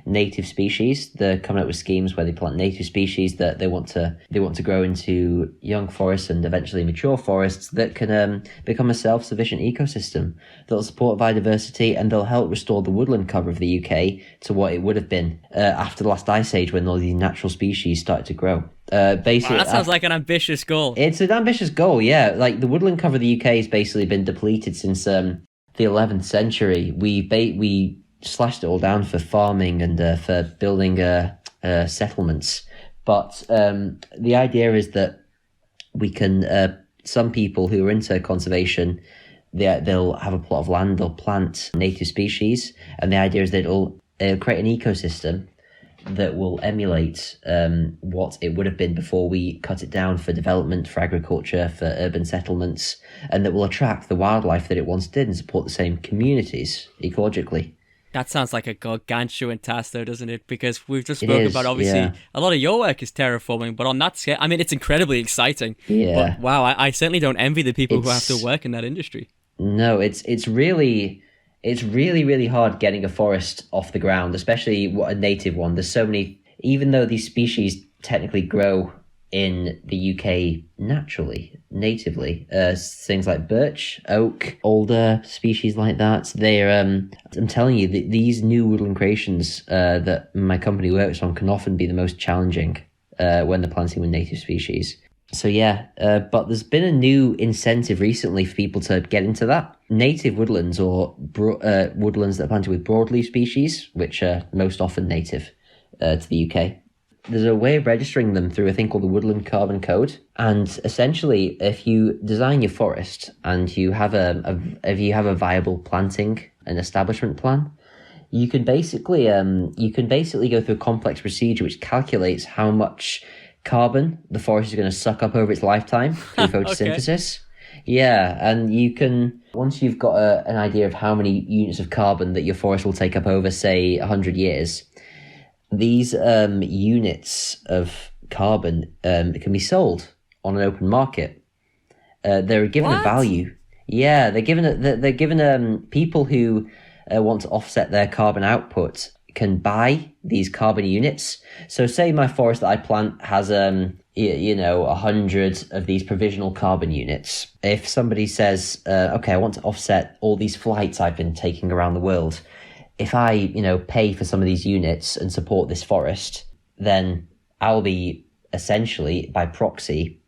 Speaker 2: native species. They're coming up with schemes where they plant native species that they want to grow into young forests and eventually mature forests that can become a self-sufficient ecosystem. They'll support biodiversity and they'll help restore the woodland cover of the UK to what it would have been after the last ice age when all these natural species started to grow. Basically,
Speaker 1: that sounds like an ambitious goal.
Speaker 2: It's an ambitious goal, yeah. Like the woodland cover of the UK has basically been depleted since the 11th century. We slashed it all down for farming and for building settlements. But the idea is that we can, some people who are into conservation, they'll have a plot of land, they'll plant native species, and the idea is that it'll create an ecosystem that will emulate what it would have been before we cut it down for development, for agriculture, for urban settlements, and that will attract the wildlife that it once did and support the same communities ecologically.
Speaker 1: That sounds like a gargantuan task, though, doesn't it? Because we've just spoken about, obviously, a lot of your work is terraforming, but on that scale, I mean, it's incredibly exciting.
Speaker 2: Yeah.
Speaker 1: But wow, I certainly don't envy the people who have to work in that industry.
Speaker 2: No, it's really hard getting a forest off the ground, especially a native one. There's so many, even though these species technically grow in the UK naturally, natively, things like birch, oak, older species like that. They're, I'm telling you, these new woodland creations that my company works on can often be the most challenging when they're planting with native species. So yeah, but there's been a new incentive recently for people to get into that. Native woodlands or woodlands that are planted with broadleaf species, which are most often native to the UK. There's a way of registering them through a thing called the Woodland Carbon Code. And essentially, if you design your forest and you have a viable planting and establishment plan, you can basically go through a complex procedure which calculates how much carbon the forest is going to suck up over its lifetime through photosynthesis. Okay. Yeah, and you can, once you've got an idea of how many units of carbon that your forest will take up over, say, 100 years, these units of carbon can be sold on an open market. They're given a value. Yeah, they're given people who want to offset their carbon output can buy these carbon units. So say my forest that I plant has 100 of these provisional carbon units. If somebody says, okay, I want to offset all these flights I've been taking around the world, if I, pay for some of these units and support this forest, then I'll be essentially, by proxy,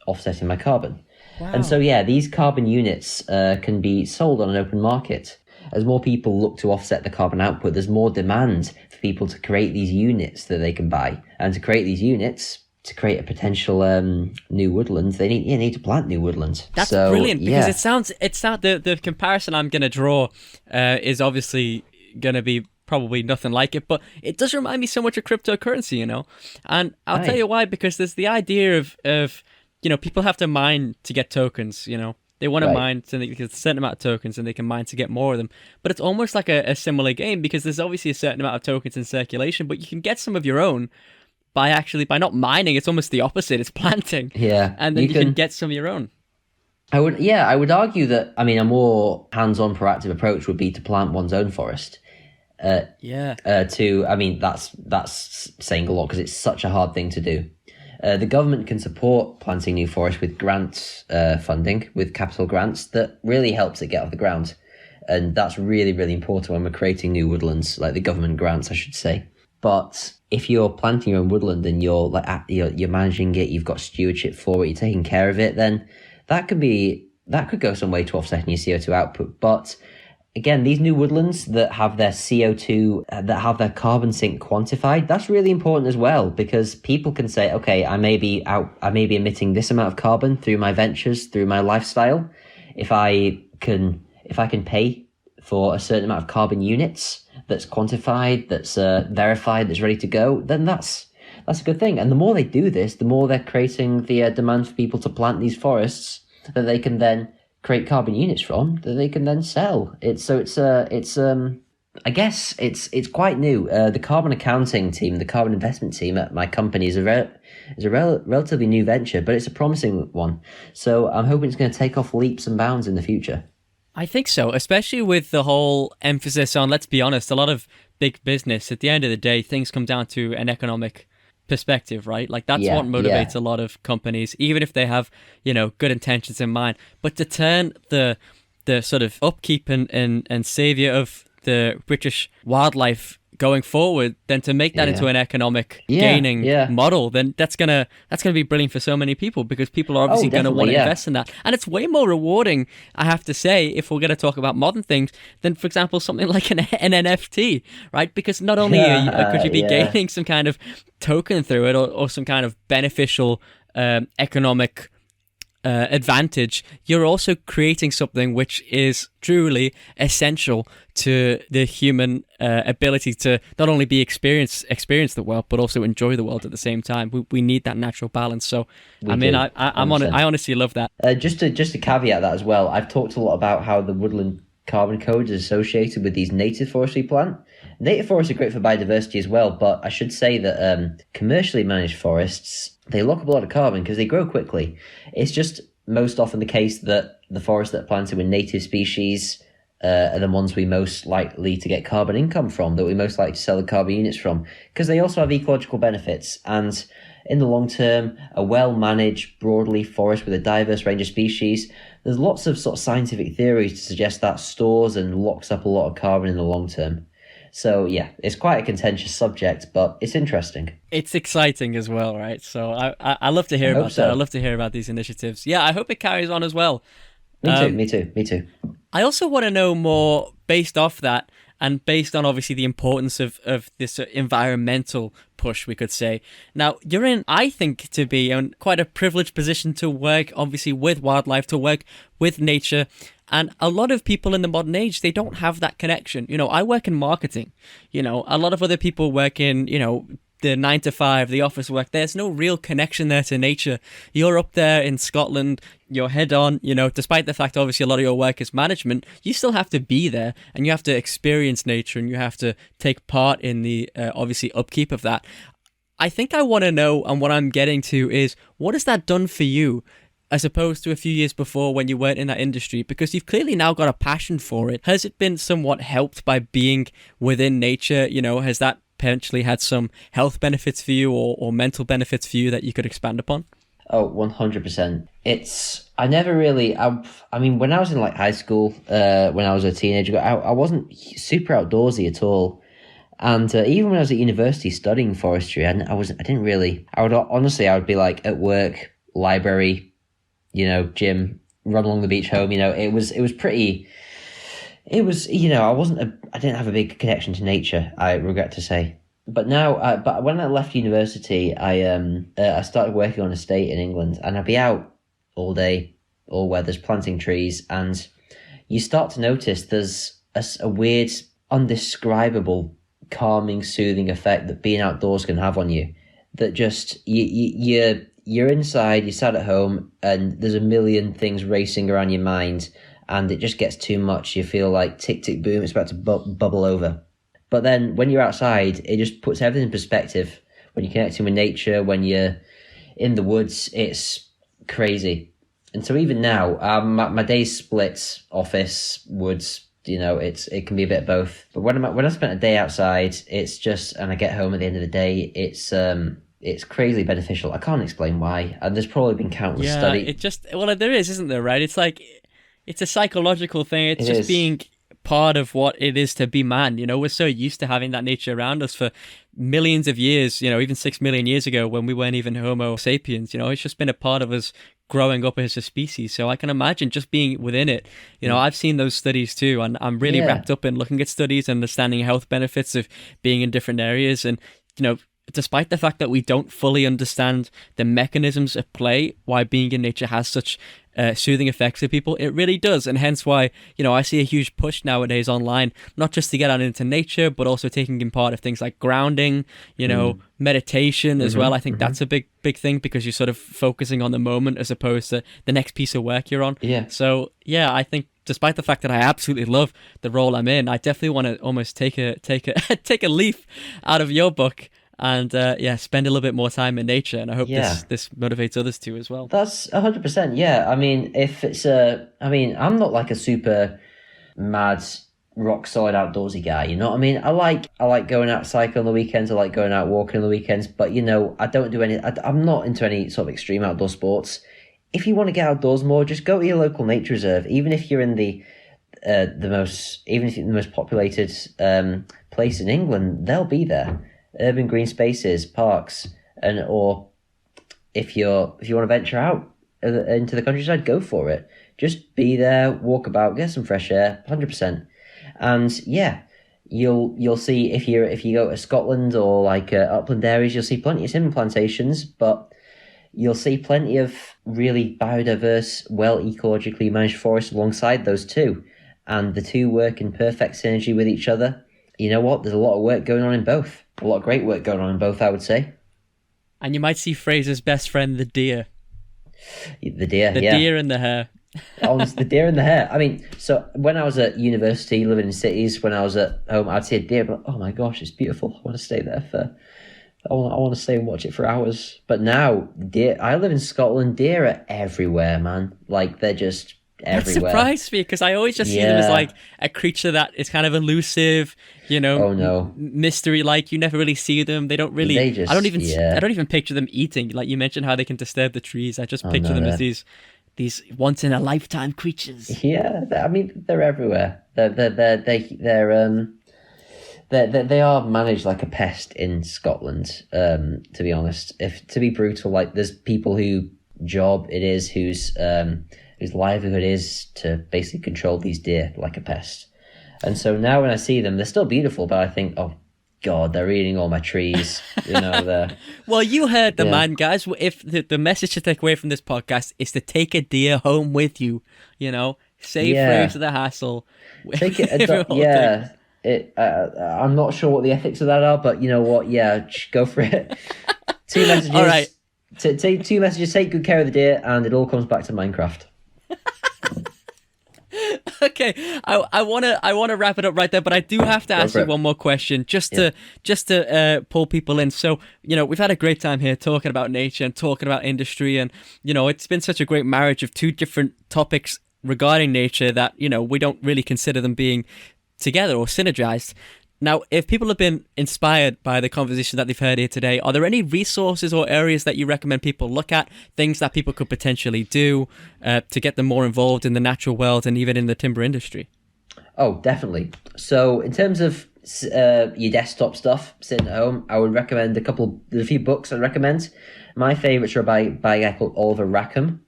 Speaker 2: offsetting my carbon. Wow. And so, yeah, these carbon units can be sold on an open market. As more people look to offset the carbon output, there's more demand for people to create these units that they can buy. And to create these units, to create a potential new woodland, they need to plant new woodlands.
Speaker 1: That's brilliant, because it's not the comparison I'm going to draw is obviously going to be probably nothing like it, but it does remind me so much of cryptocurrency, and I'll tell you why, because there's the idea of people have to mine to get tokens, they want to mine so they get a certain amount of tokens and they can mine to get more of them, but it's almost like a similar game, because there's obviously a certain amount of tokens in circulation, but you can get some of your own by not mining. It's almost the opposite, it's planting, and then you can get some of your own.
Speaker 2: I would argue that, a more hands-on proactive approach would be to plant one's own forest. That's saying a lot because it's such a hard thing to do. The government can support planting new forests with grants funding, with capital grants that really helps it get off the ground. And that's really, really important when we're creating new woodlands, like the government grants, I should say. But if you're planting your own woodland and you're managing it, you've got stewardship for it, you're taking care of it, then that could go some way to offsetting your CO2 output. But again, these new woodlands that have their CO2, that have their carbon sink quantified, that's really important as well, because people can say, okay, I may be emitting this amount of carbon through my ventures, through my lifestyle. If I can pay for a certain amount of carbon units that's quantified, that's verified, that's ready to go, then that's a good thing. And the more they do this, the more they're creating the demand for people to plant these forests that they can then create carbon units from, that they can then sell. I guess it's quite new. The carbon accounting team, the carbon investment team at my company is a relatively new venture, but it's a promising one. So I'm hoping it's going to take off leaps and bounds in the future.
Speaker 1: I think so, especially with the whole emphasis on, let's be honest, a lot of big business, at the end of the day, things come down to an economic perspective, right? Like that's what motivates a lot of companies, even if they have, good intentions in mind. But to turn the sort of upkeep and savior of the British wildlife going forward, then to make that into an economic gaining model, then that's gonna be brilliant for so many people, because people are obviously going to want to invest in that. And it's way more rewarding, I have to say, if we're going to talk about modern things, than, for example, something like an NFT, right? Because not only could you be gaining some kind of token through it, or some kind of beneficial economic advantage, you're also creating something which is truly essential to the human ability to not only experience the world, but also enjoy the world at the same time. We need that natural balance. So I honestly love that.
Speaker 2: Just to caveat that as well, I've talked a lot about how the woodland carbon code is associated with these native forestry plant. Native forests are great for biodiversity as well, but I should say that commercially managed forests, they lock up a lot of carbon because they grow quickly. It's just most often the case that the forests that are planted with native species are the ones we most likely to get carbon income from, that we most likely to sell the carbon units from, because they also have ecological benefits. And in the long term, a well-managed, broadleaf forest with a diverse range of species, there's lots of sort of scientific theories to suggest that stores and locks up a lot of carbon in the long term. So yeah, it's quite a contentious subject, but it's interesting.
Speaker 1: It's exciting as well, right? So I love to hear about that. I love to hear about these initiatives. Yeah, I hope it carries on as well.
Speaker 2: Me too.
Speaker 1: I also want to know more based off that, and based on obviously the importance of this environmental push, we could say. Now, you're in, I think, to be in quite a privileged position to work obviously with wildlife, to work with nature. And a lot of people in the modern age, they don't have that connection. I work in marketing. A lot of other people work in, the 9 to 5, the office work. There's no real connection there to nature. You're up there in Scotland, you're head on, despite the fact obviously a lot of your work is management, you still have to be there, and you have to experience nature, and you have to take part in the obviously upkeep of that. I think I want to know, and what I'm getting to is, what has that done for you, as opposed to a few years before when you weren't in that industry? Because you've clearly now got a passion for it. Has it been somewhat helped by being within nature? Has that potentially had some health benefits for you, or mental benefits for you that you could expand upon?
Speaker 2: Oh, 100%. When I was in high school, when I was a teenager, I wasn't super outdoorsy at all. And even when I was at university studying forestry, I would be at work, library, gym, run along the beach home. I didn't have a big connection to nature, I regret to say. But now, but when I left university, I started working on an estate in England, and I'd be out all day, all weathers, planting trees, and you start to notice there's a weird, undescribable, calming, soothing effect that being outdoors can have on you. That just you're inside, you sat at home, and there's a million things racing around your mind, and it just gets too much. You feel like tick, tick, boom, it's about to bubble over. But then when you're outside, it just puts everything in perspective. When you're connecting with nature, when you're in the woods, it's crazy. And so even now, my day's split, office, woods, it can be a bit of both. But when I spent a day outside, it's just, and I get home at the end of the day, it's crazily beneficial. I can't explain why. And there's probably been countless studies.
Speaker 1: There is, isn't there, right? It's like, it's a psychological thing. It's just being part of what it is to be man. You know, we're so used to having that nature around us for millions of years, you know, even 6 million years ago when we weren't even Homo sapiens. You know, it's just been a part of us growing up as a species. So I can imagine just being within it. You know, I've seen those studies too, and I'm really wrapped up in looking at studies and understanding health benefits of being in different areas. And, you know, despite the fact that we don't fully understand the mechanisms at play, why being in nature has such soothing effects for people, it really does. And hence why, you know, I see a huge push nowadays online, not just to get out into nature, but also taking in part of things like grounding, you know, meditation as well. I think that's a big thing, because you're sort of focusing on the moment as opposed to the next piece of work you're on.
Speaker 2: Yeah.
Speaker 1: So yeah, I think despite the fact that I absolutely love the role I'm in, I definitely want to almost take a take a leaf out of your book and spend a little bit more time in nature. And I hope this motivates others too as well.
Speaker 2: That's 100%. Yeah. I mean, if it's I'm not like a super mad rock solid outdoorsy guy, you know what I mean? I like going out cycling on the weekends. I like going out walking on the weekends, but you know, I don't do any, I'm not into any sort of extreme outdoor sports. If you want to get outdoors more, just go to your local nature reserve. Even if you're in the most populated place in England, they'll be there. Urban green spaces, parks, or if you want to venture out into the countryside, go for it. Just be there, walk about, get some fresh air, 100%. And yeah, you'll see if you go to Scotland or like upland areas, you'll see plenty of cinnamon plantations, but you'll see plenty of really biodiverse, well ecologically managed forests alongside those too, and the two work in perfect synergy with each other. You know what? There's a lot of work going on in both. A lot of great work going on in both, I would say.
Speaker 1: And you might see Fraser's best friend, the deer.
Speaker 2: The deer,
Speaker 1: the deer and the hare.
Speaker 2: The deer and the hare. I mean, so when I was at university, living in cities, when I was at home, I'd see a deer, but oh my gosh, it's beautiful. I want to stay there I want to stay and watch it for hours. But now, deer. I live in Scotland. Deer are everywhere, man. Like, they're just everywhere.
Speaker 1: That surprised me, because I always just see them as like a creature that is kind of elusive, you know.
Speaker 2: Oh no,
Speaker 1: mystery. Like, you never really see them. They don't really. I don't even picture them eating. Like you mentioned, how they can disturb the trees. I just picture them as these once in a lifetime creatures.
Speaker 2: Yeah, I mean, they're everywhere. They are managed like a pest in Scotland. To be honest, to be brutal, like there's people whose livelihood is to basically control these deer like a pest. And so now when I see them, they're still beautiful, but I think, oh God, they're eating all my trees. You know,
Speaker 1: well, you heard the man, guys. If the message to take away from this podcast is to take a deer home with you, you know, save Fraser the hassle.
Speaker 2: Take it, I'm not sure what the ethics of that are, but you know what? Yeah, go for it. 2 messages.
Speaker 1: All right.
Speaker 2: Take 2 messages. Take good care of the deer, and it all comes back to Minecraft.
Speaker 1: Okay, I wanna wrap it up right there, but I do have to ask you one more question, just to pull people in. So, you know, we've had a great time here talking about nature and talking about industry, and you know, it's been such a great marriage of 2 different topics regarding nature that, you know, we don't really consider them being together or synergized. Now, if people have been inspired by the conversation that they've heard here today, are there any resources or areas that you recommend people look at, things that people could potentially do to get them more involved in the natural world and even in the timber industry? Oh, definitely. So in terms of your desktop stuff, sitting at home, I would recommend there's a few books I'd recommend. My favourites are by a guy called Oliver Rackham.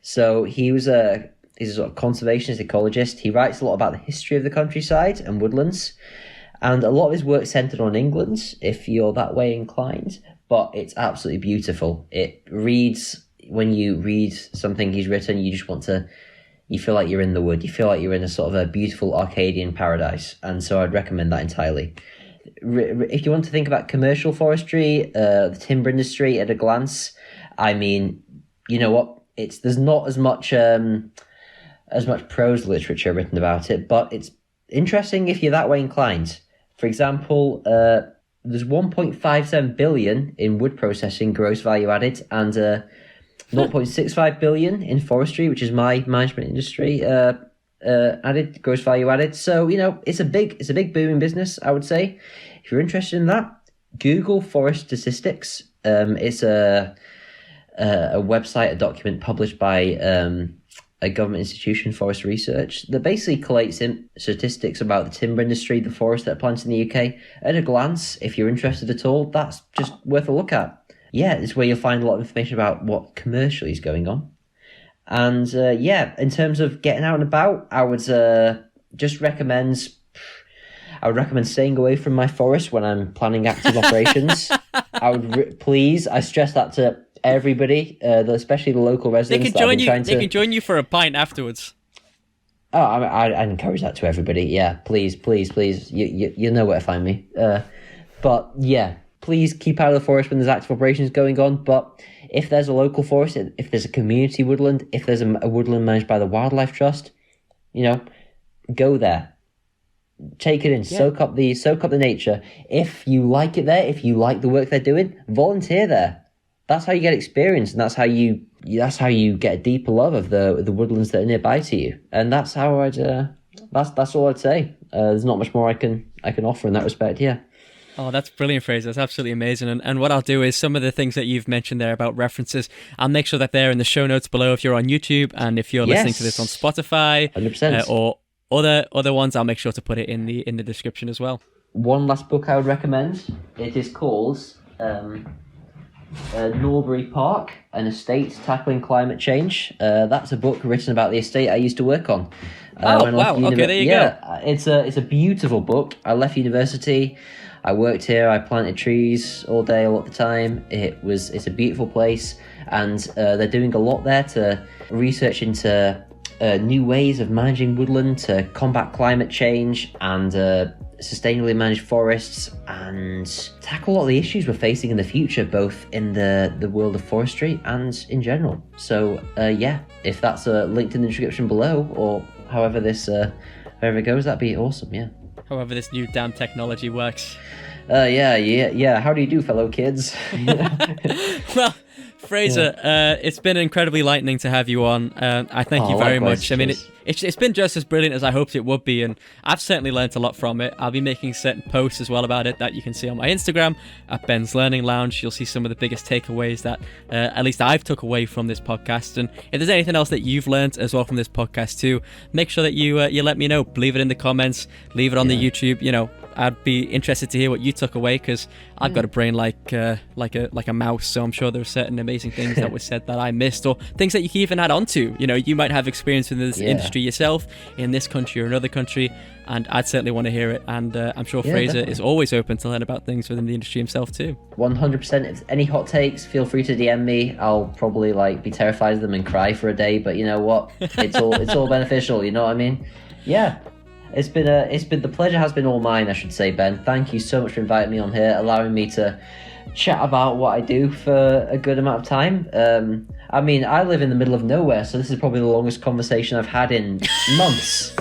Speaker 1: So he's a sort of conservationist, ecologist. He writes a lot about the history of the countryside and woodlands. And a lot of his work centered on England, if you're that way inclined, but it's absolutely beautiful. When you read something he's written, you feel like you're in the wood. You feel like you're in a sort of a beautiful Arcadian paradise. And so I'd recommend that entirely. If you want to think about commercial forestry, the timber industry at a glance, I mean, you know what? There's not as much prose literature written about it, but it's interesting if you're that way inclined. For example, there's 1.57 billion in wood processing gross value added, and 0.65 billion in forestry, which is my management industry, added gross value added. So, you know, it's a big booming business, I would say. If you're interested in that, Google forest statistics. It's a website, a document published by
Speaker 2: a government institution, Forest Research, that basically collates statistics about the timber industry, the forests that are planted in the UK. At a glance, if you're interested at all, that's just worth a look at. Yeah, it's where you'll find a lot of information about what commercially is going on. And in terms of getting out and about, I would recommend staying away from my forest when I'm planning active operations. I stress that to everybody, especially the local residents.
Speaker 1: They can join you for a pint afterwards.
Speaker 2: Oh, I encourage that to everybody. Yeah, please. You know where to find me. But yeah, please keep out of the forest when there's active operations going on. But if there's a local forest, if there's a community woodland, if there's a woodland managed by the Wildlife Trust, go there. Take it in, soak up the nature. If you like it there, if you like the work they're doing, volunteer there. That's how you get experience, and that's how you get a deeper love of the woodlands that are nearby to you. And that's how that's all I'd say. There's not much more I can offer in that respect. Yeah.
Speaker 1: Oh, that's brilliant, Fraser. That's absolutely amazing. And what I'll do is some of the things that you've mentioned there about references, I'll make sure that they're in the show notes below if you're on YouTube, and if you're listening to this on Spotify
Speaker 2: 100%.
Speaker 1: Or other ones, I'll make sure to put it in the description as well.
Speaker 2: One last book I would recommend. It is called Norbury Park, an estate tackling climate change. That's a book written about the estate I used to work on.
Speaker 1: Wow. Okay, there you go.
Speaker 2: It's a beautiful book. I left university. I worked here. I planted trees all day, all the time. It's a beautiful place, and they're doing a lot there to research into new ways of managing woodland to combat climate change and sustainably manage forests and tackle a lot of the issues we're facing in the future, both in the world of forestry and in general. So if that's linked in the description below, or however it goes, that'd be awesome. Yeah.
Speaker 1: However this new damn technology works.
Speaker 2: Yeah. How do you do, fellow kids?
Speaker 1: Well, Fraser, it's been incredibly lightening to have you on. I thank you very much. I mean, it's been just as brilliant as I hoped it would be, and I've certainly learnt a lot from it. I'll be making certain posts as well about it that you can see on my Instagram at Ben's Learning Lounge. You'll see some of the biggest takeaways that at least I've took away from this podcast. And if there's anything else that you've learnt as well from this podcast too, make sure that you let me know. Leave it in the comments. Leave it on the YouTube. I'd be interested to hear what you took away, because I've got a brain like a mouse, so I'm sure there are certain amazing things that were said that I missed, or things that you can even add on to. You might have experience in this industry yourself, in this country or another country, and I'd certainly want to hear it. And I'm sure Fraser
Speaker 2: definitely
Speaker 1: is always open to learn about things within the industry himself too.
Speaker 2: 100%. If any hot takes, feel free to DM me. I'll probably be terrified of them and cry for a day, but you know what? It's all beneficial. You know what I mean? Yeah. It's been the pleasure has been all mine, I should say, Ben. Thank you so much for inviting me on here, allowing me to chat about what I do for a good amount of time. I mean, I live in the middle of nowhere, so this is probably the longest conversation I've had in months.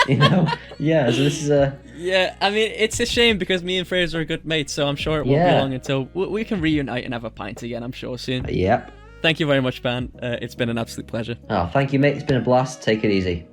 Speaker 2: Yeah. So this is a.
Speaker 1: Yeah, I mean, it's a shame because me and Fraser are good mates, so I'm sure it won't be long until we can reunite and have a pint again. I'm sure soon.
Speaker 2: Yep.
Speaker 1: Thank you very much, Ben. It's been an absolute pleasure.
Speaker 2: Oh, thank you, mate. It's been a blast. Take it easy.